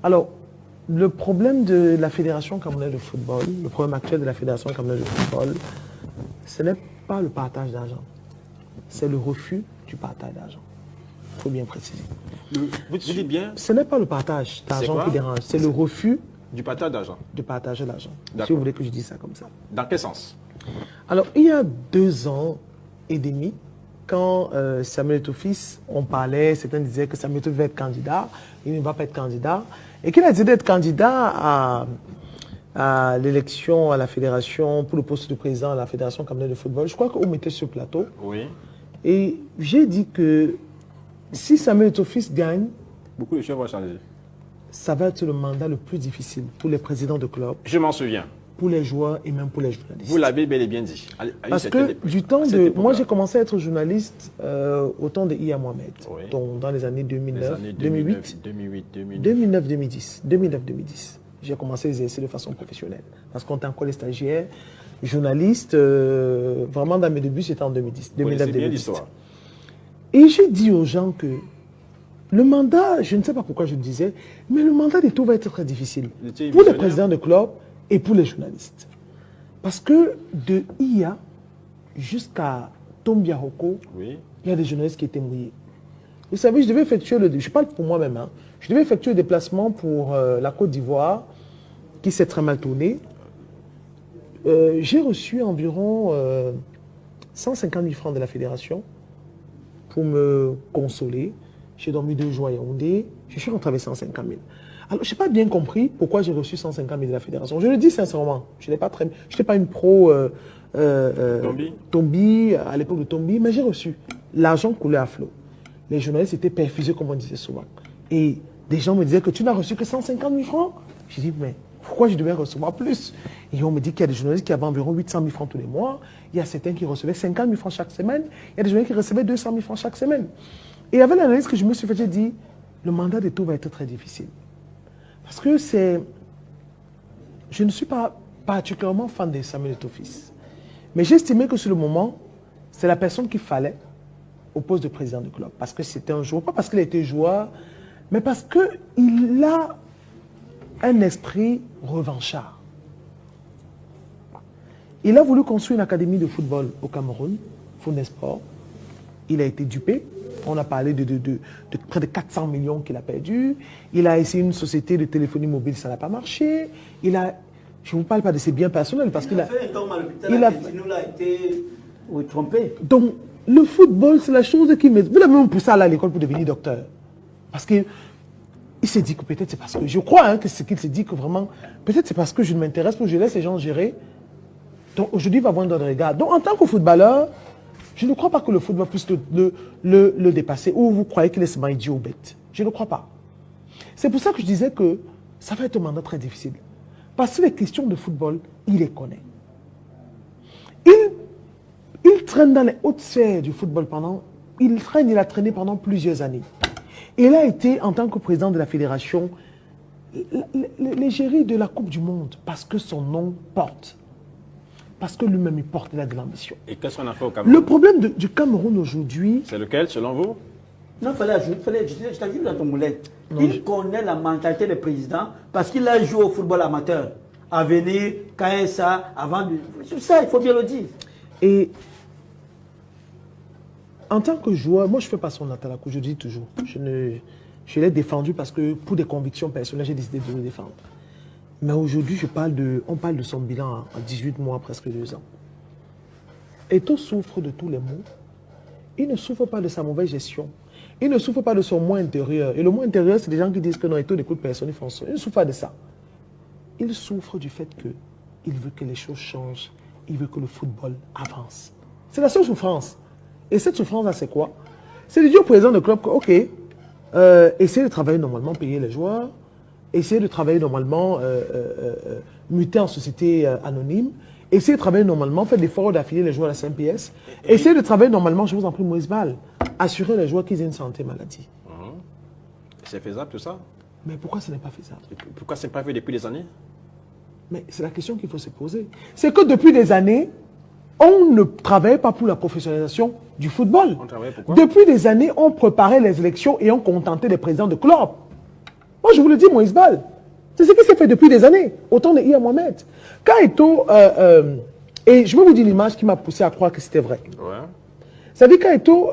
Alors, le problème de la Fédération camerounaise de football, le problème actuel de la Fédération camerounaise de football, ce n'est pas le partage d'argent. C'est le refus du partage d'argent. Il faut bien préciser. Vous dites bien? Ce n'est pas le partage d'argent qui dérange, c'est le refus du partage d'argent. De partager l'argent. Si vous voulez que je dise ça comme ça. Dans quel sens? Alors, il y a 2 ans et demi, quand Samuel Eto'o-Fils, on parlait, certains disaient que Samuel Eto'o va être candidat, il ne va pas être candidat, et qu'il a décidé d'être candidat à l'élection à la fédération, pour le poste de président à la Fédération camerounaise de football. Je crois qu'on mettait sur le plateau. Oui. Et j'ai dit que si Samuel Eto'o-Fils gagne, beaucoup de choses vont changer. Ça va être le mandat le plus difficile pour les présidents de club. Je m'en souviens. Pour les joueurs et même pour les journalistes. Vous l'avez bel et bien dit. Parce que du temps de... Moi, j'ai commencé à être journaliste au temps de Iya Mohamed, oui. Donc dans les années 2009, 2008, 2009, 2010. J'ai commencé à exercer de façon professionnelle. Parce qu'on était encore les stagiaires, journalistes, vraiment dans mes débuts, c'était en 2010. 2009, 2010. Et j'ai dit aux gens que le mandat, je ne sais pas pourquoi je le disais, mais le mandat des tours va être très difficile. Pour les présidents de club, et pour les journalistes. Parce que de IA jusqu'à Tombiahoko, oui. Il y a des journalistes qui étaient mouillés. Vous savez, je devais effectuer je parle pour moi-même, hein, je devais effectuer le déplacement pour la Côte d'Ivoire, qui s'est très mal tourné. J'ai reçu environ 150 000 francs de la fédération pour me consoler. J'ai dormi 2 jours à Yaoundé, je suis rentré avec 150 000. Alors, je n'ai pas bien compris pourquoi j'ai reçu 150 000 de la fédération. Je le dis sincèrement, je n'étais pas une pro Tombi, à l'époque de Tombi, mais j'ai reçu. L'argent coulait à flot. Les journalistes étaient perfusés, comme on disait souvent. Et des gens me disaient que tu n'as reçu que 150 000 francs. J'ai dit, mais pourquoi je devais recevoir plus? Et on me dit qu'il y a des journalistes qui avaient environ 800 000 francs tous les mois. Il y a certains qui recevaient 50 000 francs chaque semaine. Il y a des journalistes qui recevaient 200 000 francs chaque semaine. Et avec l'analyse que je me suis fait, j'ai dit, le mandat des tours va être très difficile. Parce que je ne suis pas particulièrement fan de Samuel Eto'o-Fils. Mais j'estimais que sur le moment, c'est la personne qu'il fallait au poste de président du club. Parce que c'était un joueur, pas parce qu'il était joueur, mais parce qu'il a un esprit revanchard. Il a voulu construire une académie de football au Cameroun, Funesport. Il a été dupé. On a parlé de près de 400 millions qu'il a perdu. Il a essayé une société de téléphonie mobile, ça n'a pas marché. Je ne vous parle pas de ses biens personnels parce qu'il a fait un temps à l'hôpital. Il a été trompé. Donc, le football, c'est la chose qui me... Vous l'avez même poussé à l'école pour devenir docteur. Parce qu'il s'est dit que peut-être c'est parce que... Je crois hein, que c'est qu'il s'est dit que vraiment... Peut-être c'est parce que je ne m'intéresse pas, je laisse les gens gérer. Donc, aujourd'hui, il va avoir un regard. Donc, en tant que footballeur, je ne crois pas que le football puisse le dépasser. Ou vous croyez qu'il est seulement idiot ou bête. Je ne crois pas. C'est pour ça que je disais que ça va être un mandat très difficile. Parce que les questions de football, il les connaît. Il traîne dans les hautes sphères du football il a traîné pendant plusieurs années. Et il a été, en tant que président de la fédération, l'égérie de la Coupe du Monde. Parce que son nom porte. Parce que lui-même, il porte de l'ambition. Et qu'est-ce qu'on a fait au Cameroun? Le problème du Cameroun aujourd'hui... C'est lequel, selon vous? Non, il fallait ajouter, je t'ajoute dans ton moulin. Il connaît la mentalité des présidents parce qu'il a joué au football amateur. À venir, KSA, avant de... C'est ça, il faut bien le dire. Et en tant que joueur, moi je ne fais pas son Natalakou, je dis toujours. Je l'ai défendu parce que pour des convictions personnelles, j'ai décidé de le défendre. Mais aujourd'hui, on parle de son bilan en 18 mois, presque 2 ans. Eto'o souffre de tous les maux. Il ne souffre pas de sa mauvaise gestion. Il ne souffre pas de son moi intérieur. Et le moi intérieur, c'est des gens qui disent que non, Eto'o n'écoute personne, ils font ça. Il ne souffre pas de ça. Il souffre du fait qu'il veut que les choses changent. Il veut que le football avance. C'est la seule souffrance. Et cette souffrance-là, c'est quoi? C'est de dire au président de club que, ok, essayez de travailler normalement, payer les joueurs, essayez de travailler normalement, muter en société anonyme, essayez de travailler normalement, faites des efforts d'affilier les joueurs à la CMPS, essayez de travailler normalement, je vous en prie, Moïse Ball, assurer les joueurs qu'ils aient une santé maladie. C'est faisable tout ça? Mais pourquoi ce n'est pas faisable? Pourquoi ce n'est pas fait depuis des années? Mais c'est la question qu'il faut se poser. C'est que depuis des années, on ne travaille pas pour la professionnalisation du football. On travaille pourquoi? Depuis des années, on préparait les élections et on contentait les présidents de club. Moi, je vous le dis, Moïse Bal. C'est ce qui s'est fait depuis des années, au temps de Iya Mohamed. Quand Eto'o, et je vais vous dire l'image qui m'a poussé à croire que c'était vrai. Ouais. Ça dit quand Eto'o,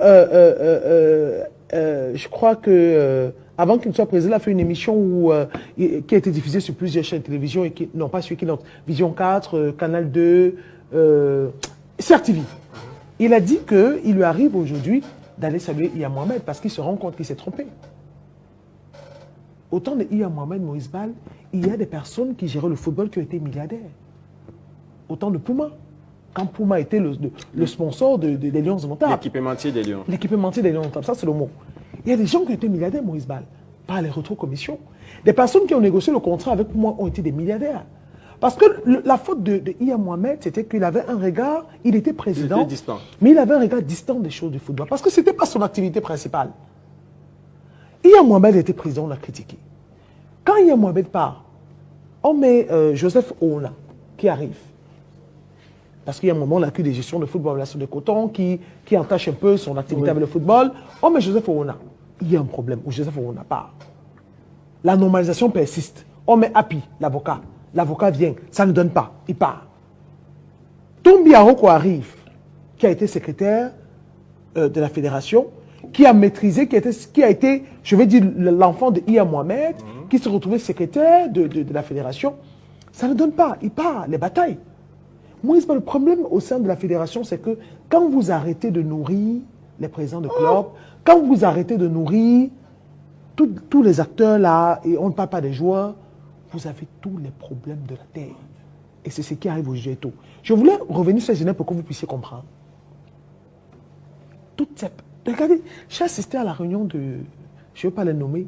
je crois que avant qu'il ne soit président, il a fait une émission qui a été diffusée sur plusieurs chaînes de télévision, et qui, non pas sur qui, non, Vision 4, Canal 2, CRTV. Il a dit qu'il lui arrive aujourd'hui d'aller saluer Iya Mohamed parce qu'il se rend compte qu'il s'est trompé. Au temps de Iya Mohamed, Moïse Bal, il y a des personnes qui géraient le football qui ont été milliardaires. Au temps de Puma. Quand Puma était le sponsor des Lions indomptables. L'équipementier des Lions. L'équipementier des Lions indomptables, ça c'est le mot. Il y a des gens qui ont été milliardaires, Moïse Bal, par les rétrocommissions. Des personnes qui ont négocié le contrat avec moi ont été des milliardaires. Parce que la faute de Iya Mohamed, c'était qu'il avait un regard, il était président, il était distant. Mais il avait un regard distant des choses du football. Parce que ce n'était pas son activité principale. Iya Mohamed était président, on l'a critiqué. Quand Iya Mohamed part, on met Joseph Ouna, qui arrive. Parce qu'il y a un moment, on a eu des gestions de football à de coton qui entache un peu son activité avec le football. On met Joseph Ouna. Il y a un problème où Joseph Ouna part. La normalisation persiste. On met Api, l'avocat. L'avocat vient, ça ne donne pas, il part. Tombi Aroko arrive, qui a été secrétaire de la fédération, qui a maîtrisé, qui a été, je vais dire, l'enfant de Iya Mohamed, qui s'est retrouvé secrétaire de la fédération. Ça ne donne pas, il part, les batailles. Moi, le problème au sein de la fédération, c'est que quand vous arrêtez de nourrir les présidents de club, quand vous arrêtez de nourrir tous les acteurs là, et on ne parle pas des joueurs, vous avez tous les problèmes de la terre. Et c'est ce qui arrive au Eto'o. Je voulais revenir sur Genève pour que vous puissiez comprendre. Toutes ces... Regardez, j'ai assisté à la réunion de... Je ne vais pas les nommer.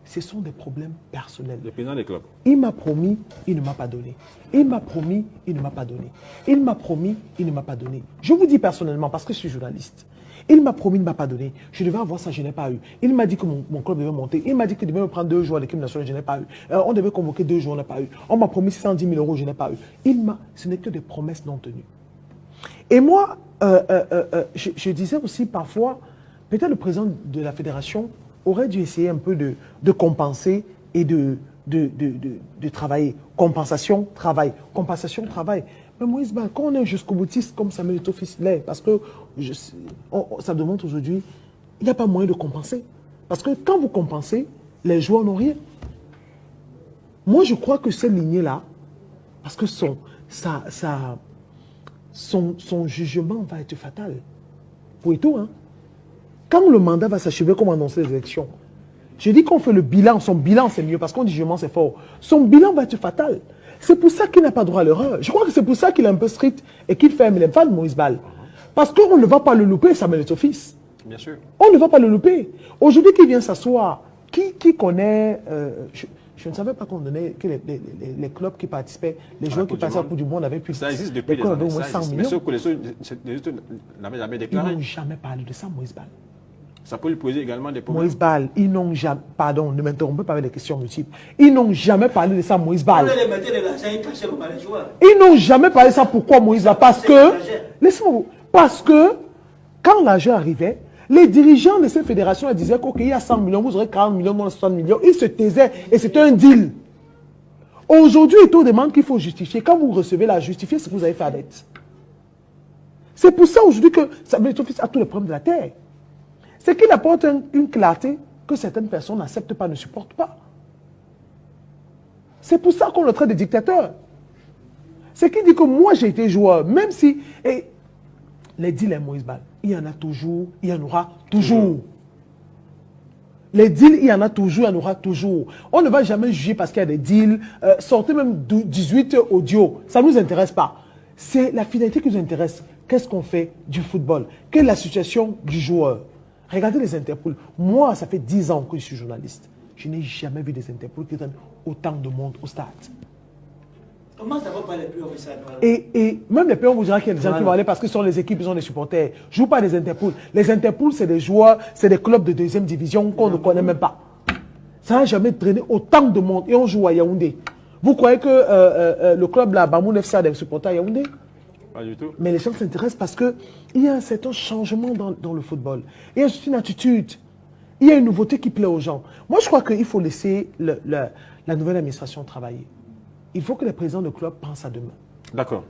Ce sont des problèmes personnels. Le président des clubs. Il m'a promis, il ne m'a pas donné. Il m'a promis, il ne m'a pas donné. Il m'a promis, il ne m'a pas donné. Je vous dis personnellement, parce que je suis journaliste. Il m'a promis, il ne m'a pas donné. Je devais avoir ça, je n'ai pas eu. Il m'a dit que mon club devait monter. Il m'a dit qu'il devait me prendre 2 joueurs à l'équipe nationale, je n'ai pas eu. On devait convoquer 2 joueurs, je n'ai pas eu. On m'a promis 110 000 euros, je n'ai pas eu. Ce n'est que des promesses non tenues. Et moi, je disais aussi parfois, peut-être le président de la fédération aurait dû essayer un peu de compenser et de travailler. Compensation, travail. Compensation, travail. Mais Moïse Bal, quand on est jusqu'au boutiste comme Samuel Eto'o fils l'est, parce que ça demande aujourd'hui, il n'y a pas moyen de compenser. Parce que quand vous compensez, les joueurs n'ont rien. Moi, je crois que cette lignée-là, parce que son jugement va être fatal. Pour Eto'o, hein. Quand le mandat va s'achever, comme annoncer les élections, je dis qu'on fait le bilan, son bilan c'est mieux, parce qu'on dit jugement c'est fort. Son bilan va être fatal. C'est pour ça qu'il n'a pas droit à l'erreur. Je crois que c'est pour ça qu'il est un peu strict et qu'il fait un pas de Moïse Bal. Parce qu'on ne va pas le louper, Samuel Eto'o fils. Bien sûr. On ne va pas le louper. Aujourd'hui, qui vient s'asseoir, qui connaît... je ne savais pas qu'on donnait que les clubs qui participaient, les joueurs qui passaient à Coupe du Monde avaient pu... Ça existe depuis des années. Au moins 100 millions. Mais sauf que les autres n'avaient jamais déclaré. Ils n'ont jamais parlé de ça, Moïse Bal. Ça peut lui poser également des problèmes. Moïse Bal, ils n'ont jamais... Pardon, ne m'interrompez pas avec des questions multiples. Ils n'ont jamais parlé de ça, Moïse Bal. Ils n'ont jamais parlé de ça. Pourquoi, Moïse Bal? Parce que... Laissez-moi... Parce que, quand l'argent arrivait, les dirigeants de cette fédération disaient qu'il y a 100 millions, vous aurez 40 millions, non 60 millions. Ils se taisaient et c'était un deal. Aujourd'hui, Eto'o demande qu'il faut justifier. Quand vous recevez la justifier, c'est que vous avez fait la dette. C'est pour ça aujourd'hui que Samuel Eto'o fils a tous les problèmes de la terre. C'est qu'il apporte une clarté que certaines personnes n'acceptent pas, ne supportent pas. C'est pour ça qu'on le traite de dictateur. C'est qu'il dit que moi j'ai été joueur, même si... Et les deals, Moïse Bal, il y en a toujours, il y en aura toujours. Les deals, il y en a toujours, il y en aura toujours. On ne va jamais juger parce qu'il y a des deals. Sortez même 18 audios, ça ne nous intéresse pas. C'est la finalité qui nous intéresse. Qu'est-ce qu'on fait du football? Quelle est la situation du joueur? Regardez les Interpol. Moi, ça fait 10 ans que je suis journaliste. Je n'ai jamais vu des Interpol qui donnent autant de monde au stade. Comment ça va pas les plus officiels? Et même les pays, on vous dira qu'il y a des gens qui vont aller parce que ce sont les équipes, ils sont des supporters. Je ne joue pas des Interpol. Les Interpol, c'est des joueurs, c'est des clubs de 2e division qu'on ne connaît même pas. Ça n'a jamais traîné autant de monde. Et on joue à Yaoundé. Vous croyez que le club là, Bamoun FC a des supporters à Yaoundé? Pas du tout. Mais les gens s'intéressent parce qu'il y a un certain changement dans le football. Il y a une attitude. il y a une nouveauté qui plaît aux gens. Moi, je crois qu'il faut laisser la nouvelle administration travailler. Il faut que les présidents de club pensent à demain. D'accord.